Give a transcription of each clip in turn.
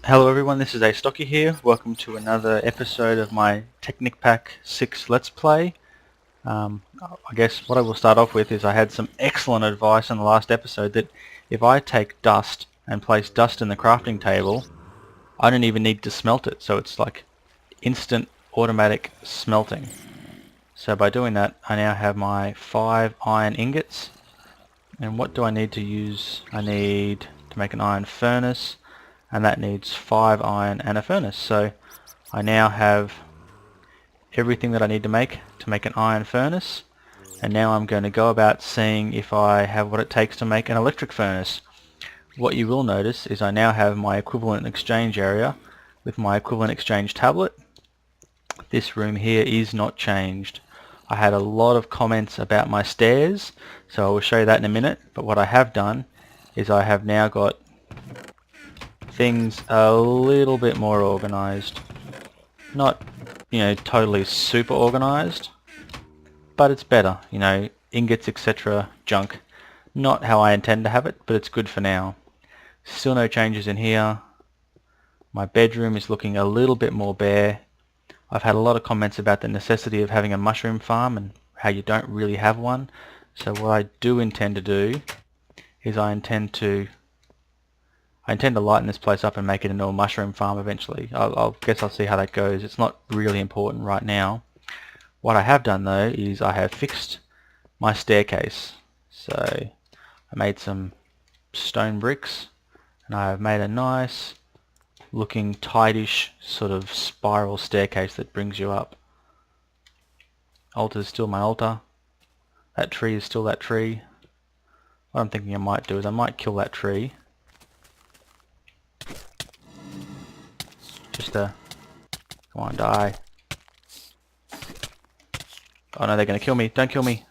Hello everyone, this is Astocky here. Welcome to another episode of my Technic Pack 6 Let's Play. I guess what I will start off with is I had some excellent advice in the last episode that if I take dust and place dust in the crafting table, I don't even need to smelt it. So it's like instant automatic smelting. So by doing that, I now have my 5 iron ingots. And what do I need to use? I need to make an iron furnace, and that needs 5 iron and a furnace. So I now have everything that I need to make an iron furnace, and now I'm going to go about seeing if I have what it takes to make an electric furnace. What you will notice is I now have my equivalent exchange area with my equivalent exchange tablet. This room here is not changed. I had a lot of comments about my stairs, so I will show you that in a minute, but what I have done is I have now got things a little bit more organized. Not, totally super organized, but it's better. Ingots, etc., junk. Not how I intend to have it, but it's good for now. Still no changes in here. My bedroom is looking a little bit more bare. I've had a lot of comments about the necessity of having a mushroom farm and how you don't really have one. So what I do intend to do is I intend to lighten this place up and make it into a mushroom farm eventually. I'll guess I'll see how that goes. It's not really important right now. What I have done though is I have fixed my staircase. So I made some stone bricks and I have made a nice looking tightish sort of spiral staircase that brings you up. Altar is still my altar. That tree is still that tree. What I'm thinking I might do is I might kill that tree. Just come on, die. Oh no, they're gonna kill me. Don't kill me.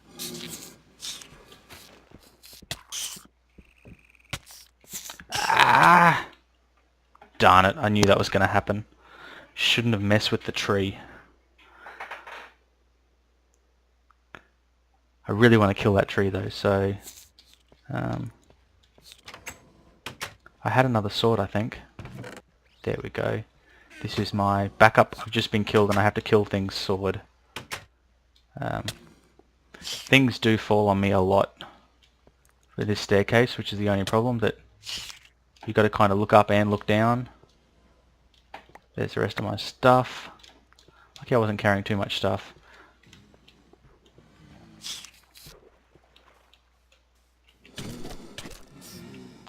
Ah! Darn it, I knew that was gonna happen. Shouldn't have messed with the tree. I really want to kill that tree though, so I had another sword, I think. There we go. This is my backup. I've just been killed and I have to kill things sword. Things do fall on me a lot for this staircase, which is the only problem, that you got to kind of look up and look down. There's the rest of my stuff. Lucky I wasn't carrying too much stuff.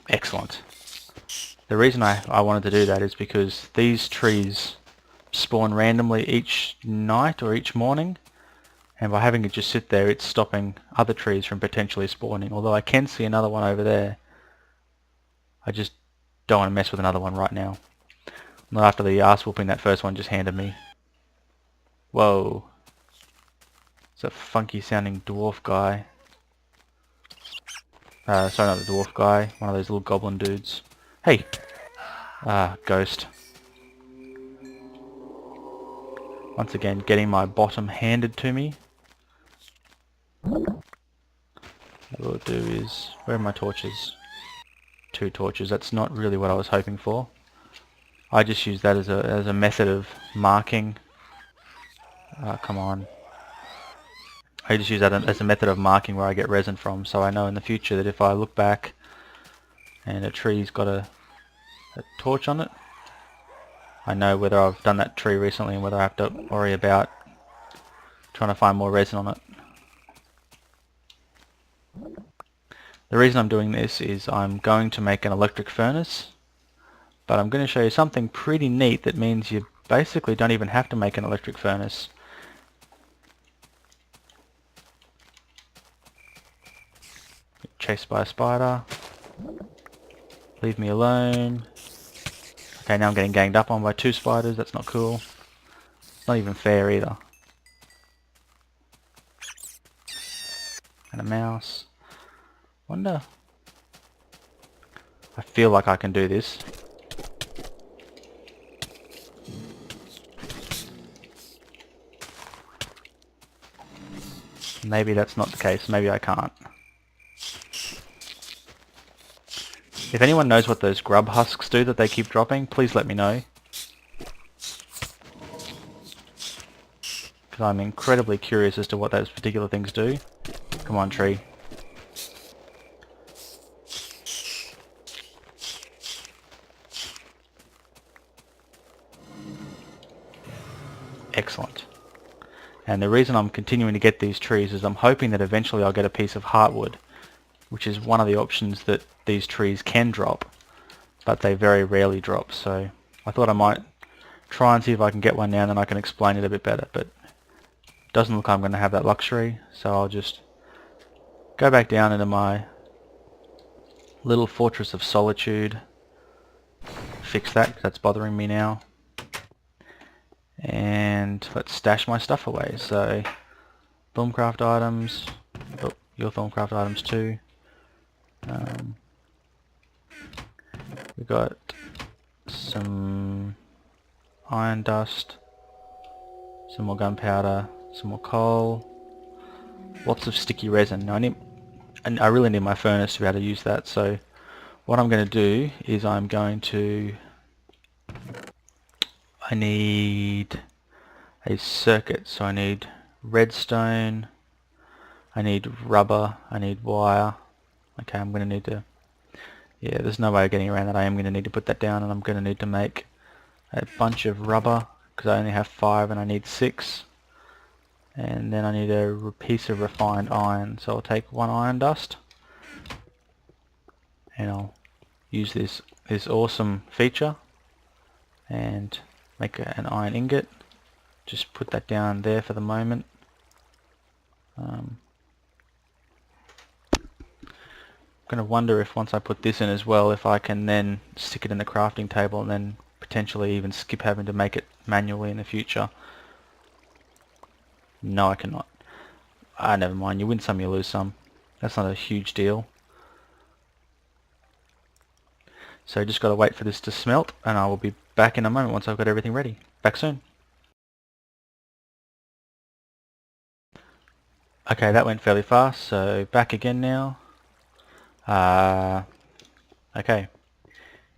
Excellent. The reason I wanted to do that is because these trees spawn randomly each night or each morning, and by having it just sit there, it's stopping other trees from potentially spawning. Although I can see another one over there, I just don't want to mess with another one right now. Not after the ass whooping that first one just handed me. Whoa. It's a funky sounding dwarf guy. Sorry, not the dwarf guy. One of those little goblin dudes. Hey! Ghost. Once again, getting my bottom handed to me. What we'll do is... Where are my torches? 2 torches. That's not really what I was hoping for. I just use that as a method of marking. Come on. I just use that as a method of marking where I get resin from, so I know in the future that if I look back and a tree's got a torch on it, I know whether I've done that tree recently and whether I have to worry about trying to find more resin on it. The reason I'm doing this is I'm going to make an electric furnace, but I'm going to show you something pretty neat that means you basically don't even have to make an electric furnace. Chased by a spider. Leave me alone. Okay, now I'm getting ganged up on by 2 spiders. That's not cool. It's not even fair either. And a mouse. Wonder... I feel like I can do this. Maybe that's not the case. Maybe I can't. If anyone knows what those grub husks do that they keep dropping, please let me know. Because I'm incredibly curious as to what those particular things do. Come on, tree. Excellent. And the reason I'm continuing to get these trees is I'm hoping that eventually I'll get a piece of heartwood, which is one of the options that these trees can drop, but they very rarely drop. So I thought I might try and see if I can get one now, and then I can explain it a bit better. But it doesn't look like I'm going to have that luxury, so I'll just go back down into my little fortress of solitude, fix that 'cause that's bothering me now, and let's stash my stuff away. So Thorncraft items, oh, your Thorncraft items too. We got some iron dust, some more gunpowder, some more coal, lots of sticky resin. Now I really need my furnace to be able to use that, so what I'm going to do is I need a circuit, so I need redstone, I need rubber, I need wire. Okay, I'm going to need to, yeah, there's no way of getting around that. I am going to need to put that down, and I'm going to need to make a bunch of rubber because I only have 5 and I need 6. And then I need a piece of refined iron, so I'll take 1 iron dust and I'll use this awesome feature and make an iron ingot. Just put that down there for the moment. I'm going to wonder if once I put this in as well, if I can then stick it in the crafting table and then potentially even skip having to make it manually in the future. No, I cannot. Never mind, you win some, you lose some. That's not a huge deal. So just got to wait for this to smelt, and I will be back in a moment once I've got everything ready. Back soon. Okay, that went fairly fast, so back again now. Okay.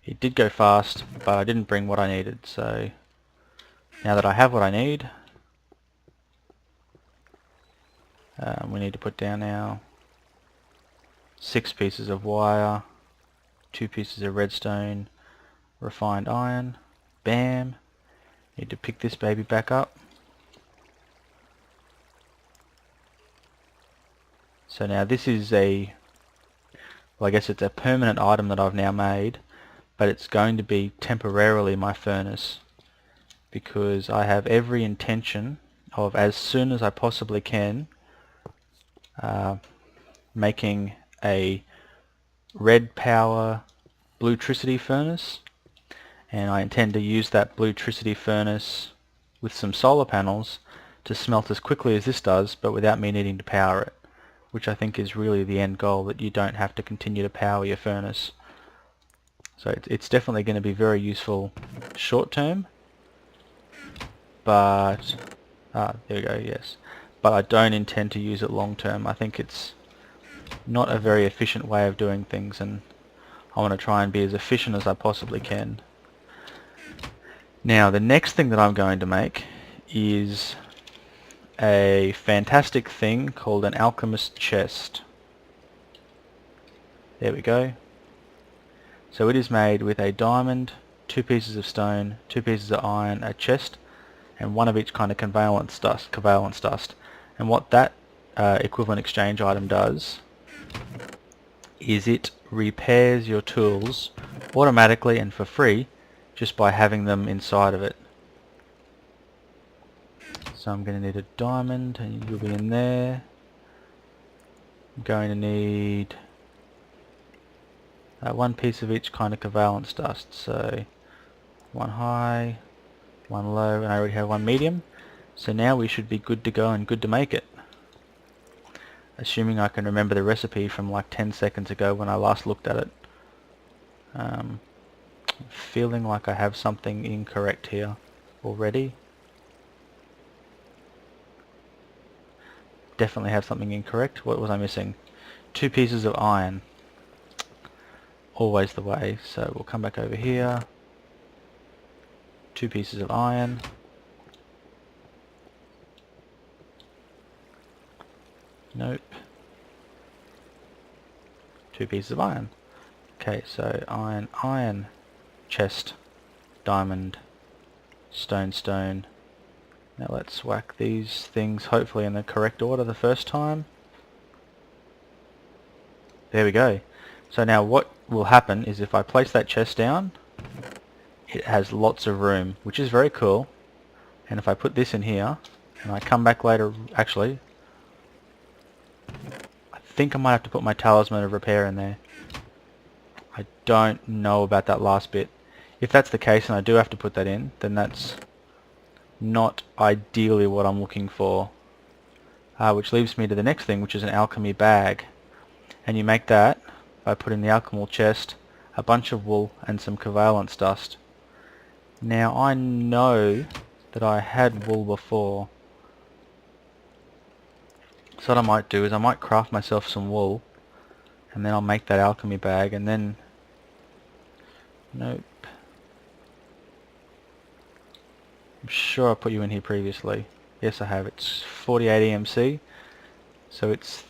It did go fast, but I didn't bring what I needed, so now that I have what I need, we need to put down now 6 pieces of wire, 2 pieces of redstone, refined iron, bam. Need to pick this baby back up. So now this is well, I guess it's a permanent item that I've now made, but it's going to be temporarily my furnace because I have every intention of, as soon as I possibly can, making a red power bluetricity furnace, and I intend to use that bluetricity furnace with some solar panels to smelt as quickly as this does, but without me needing to power it, which I think is really the end goal, that you don't have to continue to power your furnace. So it's definitely going to be very useful short term, but there we go, yes. But I don't intend to use it long term. I think it's not a very efficient way of doing things, and I want to try and be as efficient as I possibly can. Now the next thing that I'm going to make is a fantastic thing called an alchemist chest. There we go. So it is made with a diamond, 2 pieces of stone, 2 pieces of iron, a chest, and 1 of each kind of covalence dust. And what that equivalent exchange item does is it repairs your tools automatically and for free just by having them inside of it. So I'm going to need a diamond, and you'll be in there. I'm going to need 1 piece of each kind of covalence dust, so 1 high, 1 low, and I already have 1 medium. So now we should be good to go and good to make it. Assuming I can remember the recipe from like 10 seconds ago when I last looked at it. I'm feeling like I have something incorrect here already. Definitely have something incorrect. What was I missing? 2 pieces of iron. always the way. So we'll come back over here. 2 pieces of iron. Nope. 2 pieces of iron. Okay, so iron, iron, chest, diamond, stone, stone. Now let's whack these things hopefully in the correct order the first time. There we go. So now what will happen is if I place that chest down, it has lots of room, which is very cool. And if I put this in here, and I come back later, actually, I think I might have to put my talisman of repair in there. I don't know about that last bit. If that's the case and I do have to put that in, then that's not ideally what I'm looking for. Which leaves me to the next thing, which is an alchemy bag. And you make that by putting the alchemical chest, a bunch of wool and some covalence dust. Now I know that I had wool before. So what I might do is I might craft myself some wool and then I'll make that alchemy bag and then... Nope. I'm sure I put you in here previously. Yes I have. It's 48 EMC. So it's...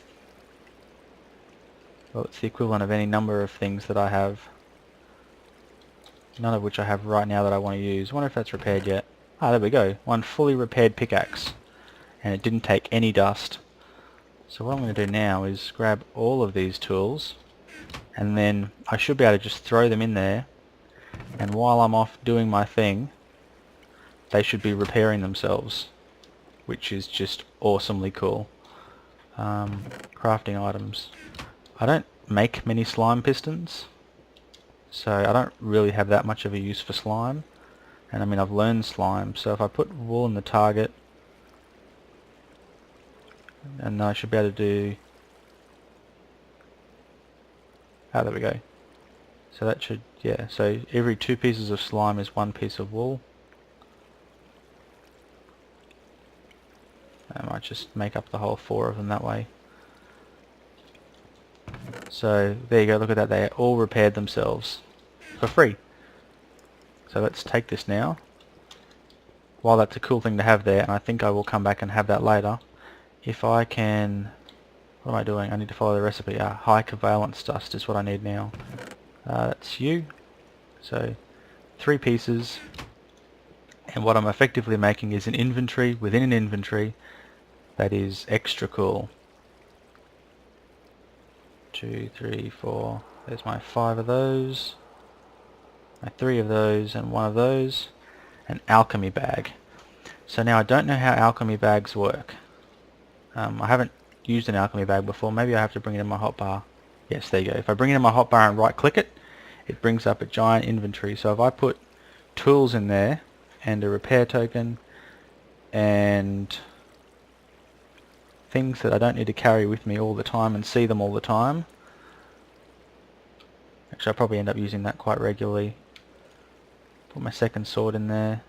well, it's the equivalent of any number of things that I have. None of which I have right now that I want to use. I wonder if that's repaired yet. Ah, there we go. One fully repaired pickaxe. And it didn't take any dust. So what I'm going to do now is grab all of these tools and then I should be able to just throw them in there, and while I'm off doing my thing they should be repairing themselves, which is just awesomely cool. Crafting items. I don't make many slime pistons, so I don't really have that much of a use for slime, and I mean I've learned slime, so if I put wool in the target, and I should be able to do... ah, there we go. So that should, yeah, so every 2 pieces of slime is 1 piece of wool. I might just make up the whole 4 of them that way. So there you go, look at that, they all repaired themselves for free. So let's take this now. While that's a cool thing to have there, and I think I will come back and have that later, if I can... what am I doing? I need to follow the recipe. High covalence dust is what I need now. That's you. So 3 pieces, and what I'm effectively making is an inventory within an inventory that is extra cool. 2, 3, 4. There's my 5 of those, my 3 of those, and 1 of those. An alchemy bag. So now I don't know how alchemy bags work. I haven't used an alchemy bag before. Maybe I have to bring it in my hotbar. Yes, there you go. If I bring it in my hotbar and right click it, it brings up a giant inventory. So if I put tools in there and a repair token and things that I don't need to carry with me all the time and see them all the time, actually I'll probably end up using that quite regularly. Put my second sword in there.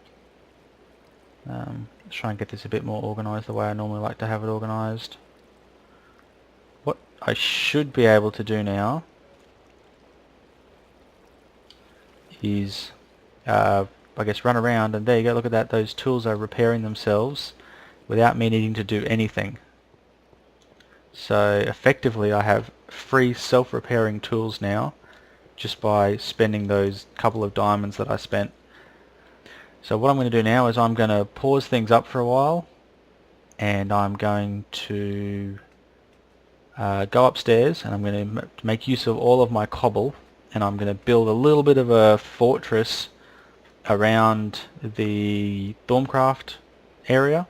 Let's try and get this a bit more organised the way I normally like to have it organised. What I should be able to do now is I guess run around, and there you go, look at that, those tools are repairing themselves without me needing to do anything. So effectively I have free self-repairing tools now just by spending those couple of diamonds that I spent. So what I'm going to do now is I'm going to pause things up for a while, and I'm going to go upstairs and I'm going to make use of all of my cobble, and I'm going to build a little bit of a fortress around the Thorncraft area,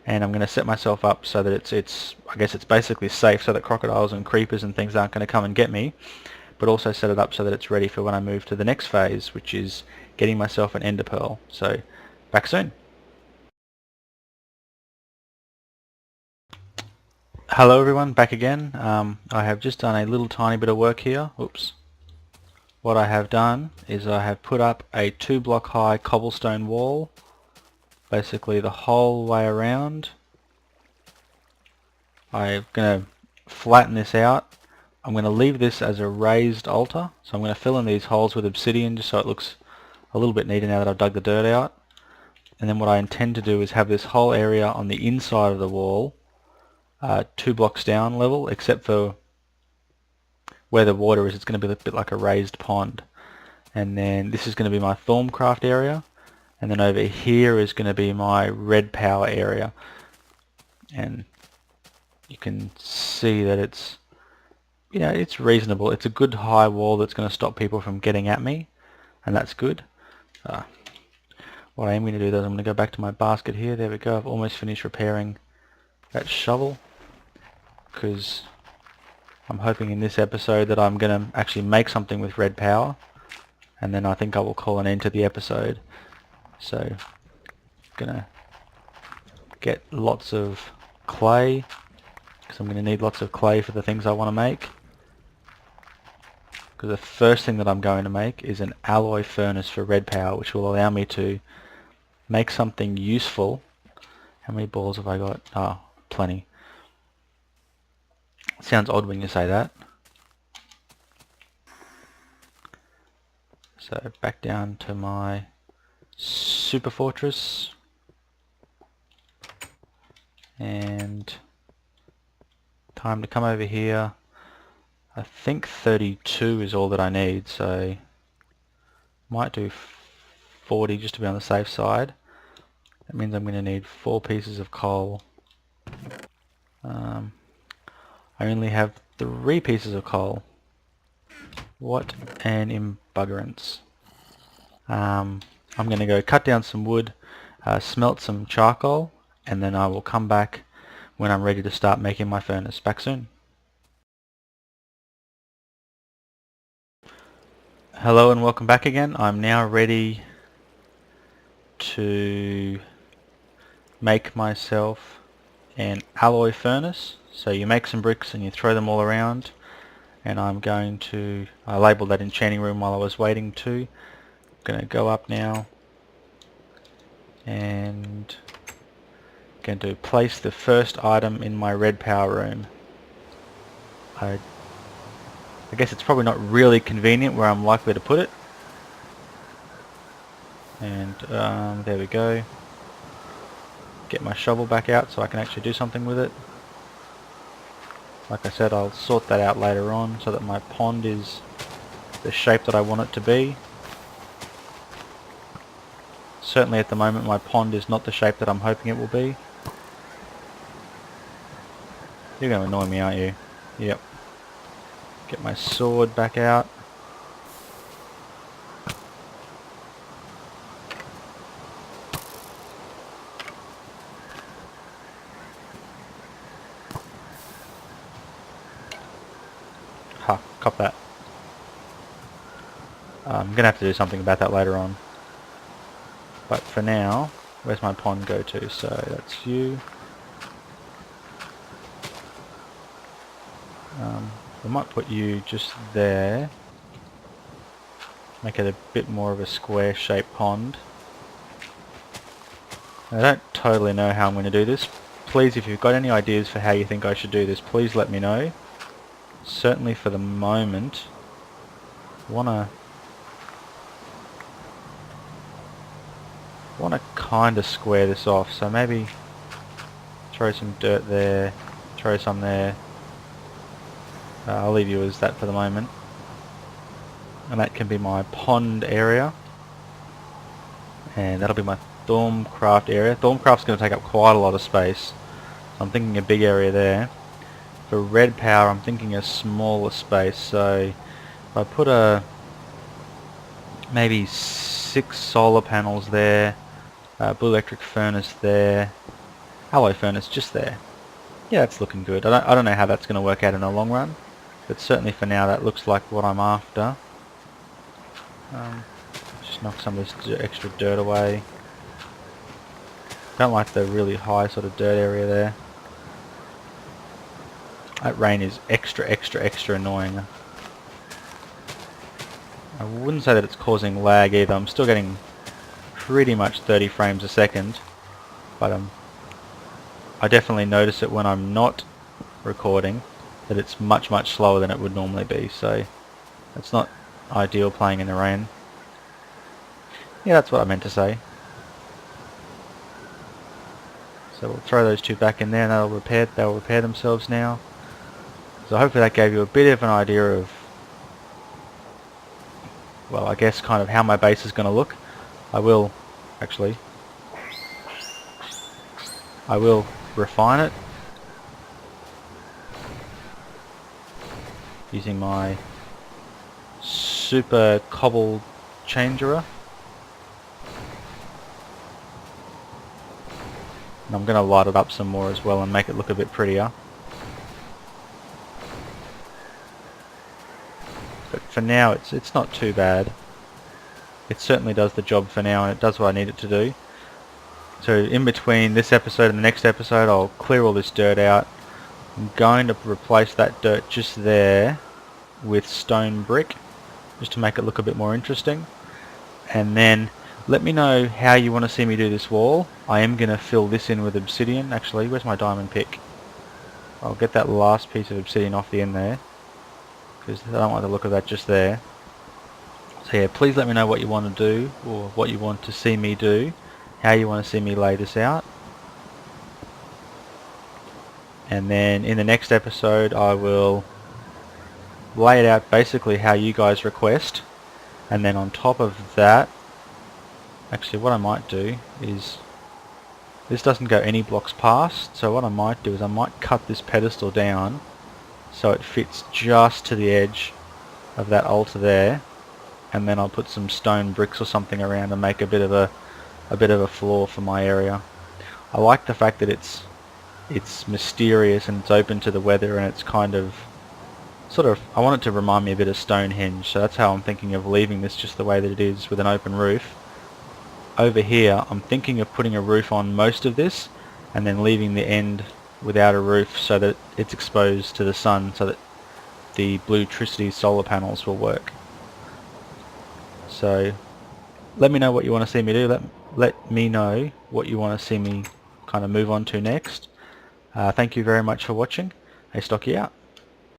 and I'm going to set myself up so that it's I guess it's basically safe, so that crocodiles and creepers and things aren't going to come and get me, but also set it up so that it's ready for when I move to the next phase, which is getting myself an ender pearl. So back soon. Hello everyone, back again. I have just done a little tiny bit of work here. Oops. What I have done is I have put up a 2-block high cobblestone wall, basically the whole way around. I'm going to flatten this out. I'm going to leave this as a raised altar, so I'm going to fill in these holes with obsidian just so it looks a little bit neater now that I've dug the dirt out. And then what I intend to do is have this whole area on the inside of the wall 2 blocks down level, except for where the water is. It's going to be a bit like a raised pond. And then this is going to be my Thorncraft area, and then over here is going to be my red power area. And you can see that it's, you know, it's reasonable. It's a good high wall that's going to stop people from getting at me, and that's good. What I am going to do though is I'm going to go back to my basket here. There we go. I've almost finished repairing that shovel, because I'm hoping in this episode that I'm going to actually make something with red power, and then I think I will call an end to the episode. So I'm going to get lots of clay, because I'm going to need lots of clay for the things I want to make. Because the first thing that I'm going to make is an alloy furnace for red power, which will allow me to make something useful. How many balls have I got? Oh, plenty. Sounds odd when you say that. So back down to my super fortress, and time to come over here. I think 32 is all that I need, so might do 40 just to be on the safe side. That means I'm going to need 4 pieces of coal. I only have 3 pieces of coal. What an embuggerance. I'm going to go cut down some wood, smelt some charcoal, and then I will come back when I'm ready to start making my furnace. Back soon. Hello and welcome back again. I'm now ready to make myself an alloy furnace. So you make some bricks and you throw them all around, and I'm going to, I labelled that enchanting room while I was waiting to. I'm going to go up now and going to place the first item in my red power room. I guess it's probably not really convenient where I'm likely to put it. And there we go. Get my shovel back out so I can actually do something with it. Like I said, I'll sort that out later on so that my pond is the shape that I want it to be. Certainly at the moment my pond is not the shape that I'm hoping it will be. You're going to annoy me, aren't you? Yep. Get my sword back out. Ha, cop that. I'm going to have to do something about that later on. But for now, where's my pond go to? So that's you. We might put you just there. Make it a bit more of a square shaped pond. I don't totally know how I'm going to do this. Please, if you've got any ideas for how you think I should do this, please let me know. Certainly for the moment, I wanna kind of square this off. So maybe throw some dirt there, throw some there. I'll leave you as that for the moment. And that can be my pond area. And that'll be my Thorncraft area. Thorncraft's going to take up quite a lot of space. So I'm thinking a big area there. For red power, I'm thinking a smaller space. So if I put maybe 6 solar panels there, blue electric furnace there, alloy furnace just there. Yeah, that's looking good. I don't know how that's going to work out in the long run, but certainly for now that looks like what I'm after. Just knock some of this extra dirt away. Don't like the really high sort of dirt area there. That rain is extra annoying. I wouldn't say that it's causing lag either. I'm still getting pretty much 30 frames a second, but I definitely notice it when I'm not recording. that it's much slower than it would normally be, so it's not ideal playing in the rain. Yeah, that's what I meant to say. So we'll throw those two back in there and they'll repair themselves now. So hopefully that gave you a bit of an idea of, well, I guess kind of how my base is going to look. I will refine it using my super cobbled changerer. And I'm going to light it up some more as well and make it look a bit prettier. But for now it's not too bad. It certainly does the job for now, and it does what I need it to do. So in between this episode and the next episode I'll clear all this dirt out. I'm going to replace that dirt just there with stone brick, just to make it look a bit more interesting. And then let me know how you want to see me do this wall. I am going to fill this in with obsidian. Actually, where's my diamond pick? I'll get that last piece of obsidian off the end there, because I don't like the look of that just there. So yeah, please let me know what you want to do, or what you want to see me do, how you want to see me lay this out. And then in the next episode I will lay it out basically how you guys request, and then on top of that, actually what I might do is, this doesn't go any blocks past, so what I might do is I might cut this pedestal down so it fits just to the edge of that altar there, and then I'll put some stone bricks or something around and make a bit of a floor for my area. I like the fact that it's mysterious and it's open to the weather, and it's kind of I want it to remind me a bit of Stonehenge, so that's how I'm thinking of leaving this just the way that it is with an open roof. Over here I'm thinking of putting a roof on most of this and then leaving the end without a roof so that it's exposed to the sun, so that the Bluetricity solar panels will work. So let me know what you want to see me do. Let me know what you want to see me kind of move on to next. Thank you very much for watching. Astocky out.